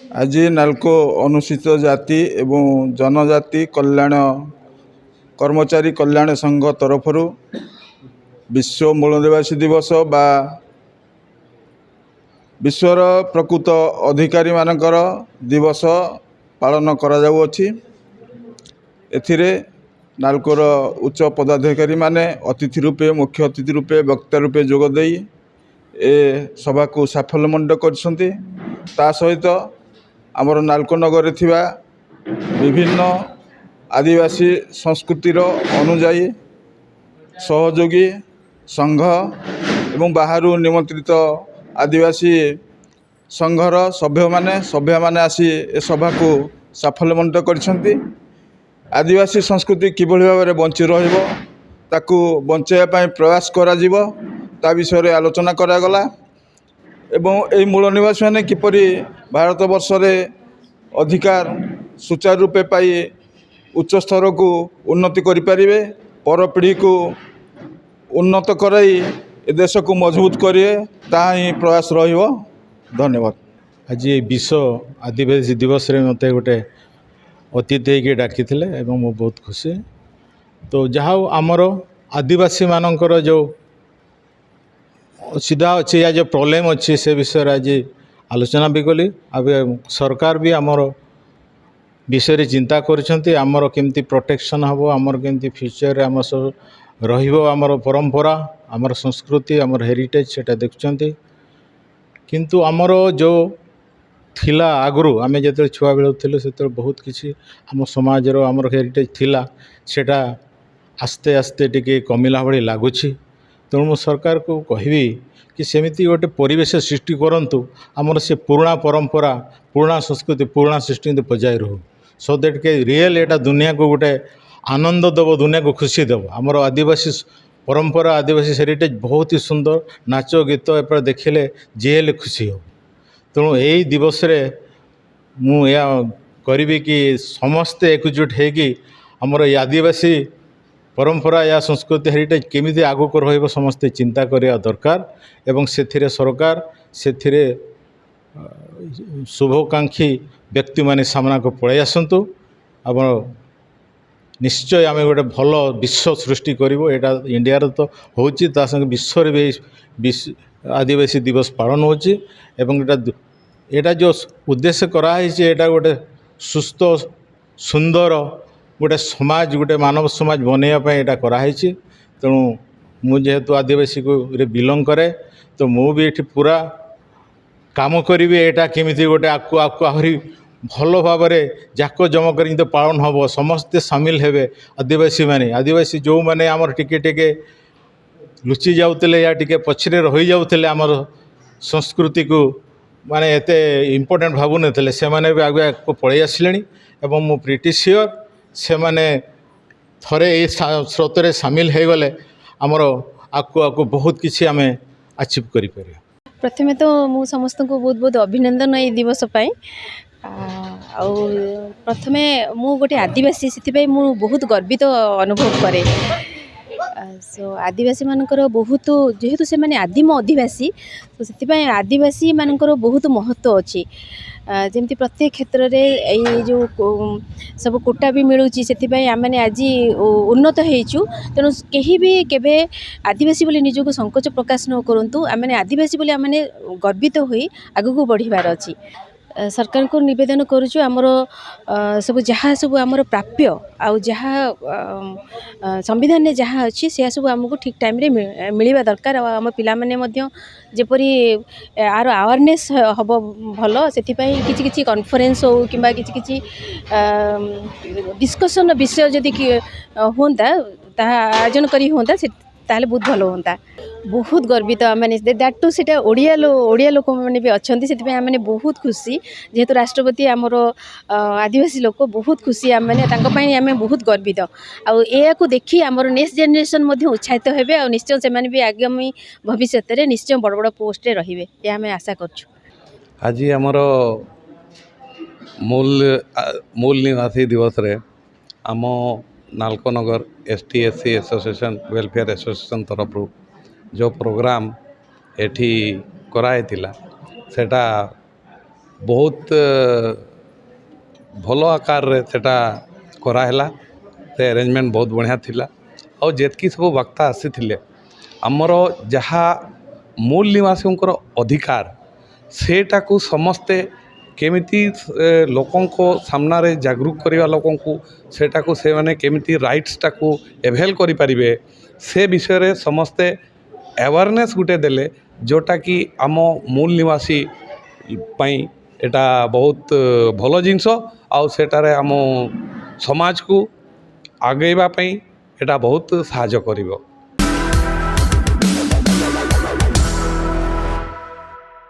आज नाल्को अनुसूचित जाति एवं जनजाति कल्याण कर्मचारी कल्याण संघ तरफ विश्व मूल निवासी दिवस बा विश्वर प्रकृत अधिकारी मानकर दिवस पालन करा जाउअछि। एथिरे नाल्कोर उच्च पदाधिकारी माने अतिथि रूपे मुख्य अतिथि रूपे वक्ता रूपे जोग देई ए सभा को साफल्यमंड करछन्ति। ता सहित आमर नाल्को नगर थिबा विभिन्न आदिवासी संस्कृतिर अनुजाई सहयोगी संघ एवं बाहर निमंत्रित आदिवासी संघर सभ्य माने आसी ए सभा को साफल्यमंड करछन्ति। आदिवासी संस्कृति किभଳି भाव में बंची रहिबो ताकू बंचाइबा पई प्रयास करा जिवो ता विषय रे आलोचना करा गला एवं एई मूल निवासी माने किपरि भारत वर्ष रे अधिकार सुचारू रूपे पाई उच्च स्तर को उन्नति करि परिबे, पर पीढ़ी को उन्नत कराई ए देश को मजबूत करिए ता ही प्रयास रहिबो। धन्यवाद। आज विश्व आदिवासी दिवस रे मते गोटे अतिथि के डाकी मु बहुत खुशी। तो जहाँ आमर आदिवासी मानकर जो सीधा अच्छी या जो प्रॉब्लम अच्छी से विषय आज आलोचना भी कली। अब सरकार भी आमर विषय चिंता करमर केमती प्रोटेक्शन हम आमर केमती फ्यूचर आम सब रमर परंपरा आमर संस्कृति आमर हेरिटेज से देखुं। किंतु आमर जो थिला आगु आम जो छुआ बेलू थिलु से बहुत किसी आम समाज आमर हेरिटेज थिला सेटा आस्ते आस्ते टिके कमिला भाई लगुच। तेणु मु सरकार को कहबी कि सेमिति गोटे परिवेश सृष्टि करंतु आमर से पुराणा परंपरा पुराणा संस्कृति पुराणा सृष्टि बजाय रहू सो दैट के रियल एटा दुनिया को गोटे आनंद दब दुनिया को खुशी दब। आमर आदिवासी परंपरा आदिवासी हेरिटेज बहुत ही सुंदर नाच गीत एपर देखिले जी खुशी हो। तेणु यही दिवस रे मु या करी कि समस्ते एकजुट होगी आमर आदिवासी परंपरा या संस्कृति हेरिटेज केमिति आगु को रहिबो समस्ते चिंता करिया दरकार एवं सेथिरे सरकार सेथिरे शुभकांक्षी व्यक्ति माने सामना को पळै आसंतु। अब निश्चय आम गोटे भल विश्व सृष्टि करिवो। एटा इंडिया रो तो होची ता संग विश्व रे भी आदिवासी दिवस पालन होची एवं एटा जो उद्देश्य करा है एटा गोटे सुस्थ सुंदर गोटे समाज गोटे मानव समाज बनैया एटा कराई। तेणु मु जेहेतु आदिवासी को रे बिलोंग करे तो मु भी ये पूरा काम करी एटा केमिति गोटे आकु आकु आहरी भल भाव जाक जमक तो पालन हम समस्ते सामिल हेबे। आदिवासी माने आदिवासी जो माने आमर टिके टिके लुचि जाउतले या टिके पछरे रही जाउतले आमर संस्कृति को माने एते इम्पोर्टेंट भावु नथिले से माने भी आगे को पळै आसिलेनी एवं मु प्रिटी श्योर से माने थरे ए स्रोत रे सामिल हे गले आमर आकु आकु बहुत किछि आमे अचीव करि परिया। प्रथमे तो मु समस्त को बहुत बहुत अभिनंदन ए दिवस पाई। प्रथमे मु गोटे आदिवासी से मु बहुत गर्वित अनुभव करे। सो आदिवासी मानकर बहुत जेहेतु से माने आदिम आदिवासी तो से आदिवासी मानकर बहुत महत्व अच्छी। जमती प्रत्येक क्षेत्र में जो सब कोटा भी मिलूँ से आम मैंने आज उन्नत होइचु। तेणु कहीं भी केबे आदिवासी बोली निजको संकोच प्रकाश न करंतु आम मैंने आदिवासी बोली आम मैंने गर्वित होई आगु बढ़िबार अच्छी। सरकार को निवेदन करुचु आमर सब जहाँ सब आमर प्राप्य आउ जहाँ संविधान में जहाँ अच्छी से सब आमको ठीक टाइम रे मिलवा दरकार। आम पिला माने मध्य जेपरी आर अवेयरनेस हम भल से किसी कॉन्फ्रेंस हो कि किसी डिस्कशन विषय जदि होता आयोजन करी होता ताहले बहुत भल होता। बहुत गर्वित मैंने दैट टू से ओडिया लोक मैंने भी अच्छा से आम बहुत खुशी जेहेतु राष्ट्रपति आमर आदिवासी लोक बहुत खुशी आम मैंने बहुत गर्वित आया देखी आमर नेक्स्ट जेनेरेशन उत्साहित होबे और निश्चय से भी आगामी भविष्य में निश्चय बड़ बड़ पोस्ट रहिबे या आम आशा करछु। आज आमर मूल निवासी दिवस रे आम नाल्को नगर ST/SC एसोसिएशन वेलफेयर एसोसिएशन तरफ जो प्रोग्राम एठी कराइतिला सेटा ବହୁତ ଭଲ ଆକାରରେ ସେଟା କରାହେଲା। ସେ ଆରେଞ୍ଜମେଣ୍ଟ ବହୁତ ବଢ଼ିଆ ଥିଲା। ଆଉ ଯେତିକି ସବୁ ବକ୍ତା ଆସିଥିଲେ ଆମର ଯାହା ମୂଳ ନିବାସୀଙ୍କର ଅଧିକାର ସେଇଟାକୁ ସମସ୍ତେ କେମିତି ଲୋକଙ୍କ ସାମ୍ନାରେ ଜାଗୃତ କରିବା, ଲୋକଙ୍କୁ ସେଇଟାକୁ ସେମାନେ କେମିତି ରାଇଟ୍ସଟାକୁ ଏଭେଲ୍ କରିପାରିବେ ସେ ବିଷୟରେ ସମସ୍ତେ ଆୱାରନେସ୍ ଗୋଟେ ଦେଲେ, ଯେଉଁଟାକି ଆମ ମୂଳ ନିବାସୀ ପାଇଁ ଏଇଟା ବହୁତ ଭଲ ଜିନିଷ। ଆଉ ସେଠାରେ ଆମ ସମାଜକୁ ଆଗେଇବା ପାଇଁ ଏଇଟା ବହୁତ ସାହାଯ୍ୟ କରିବ।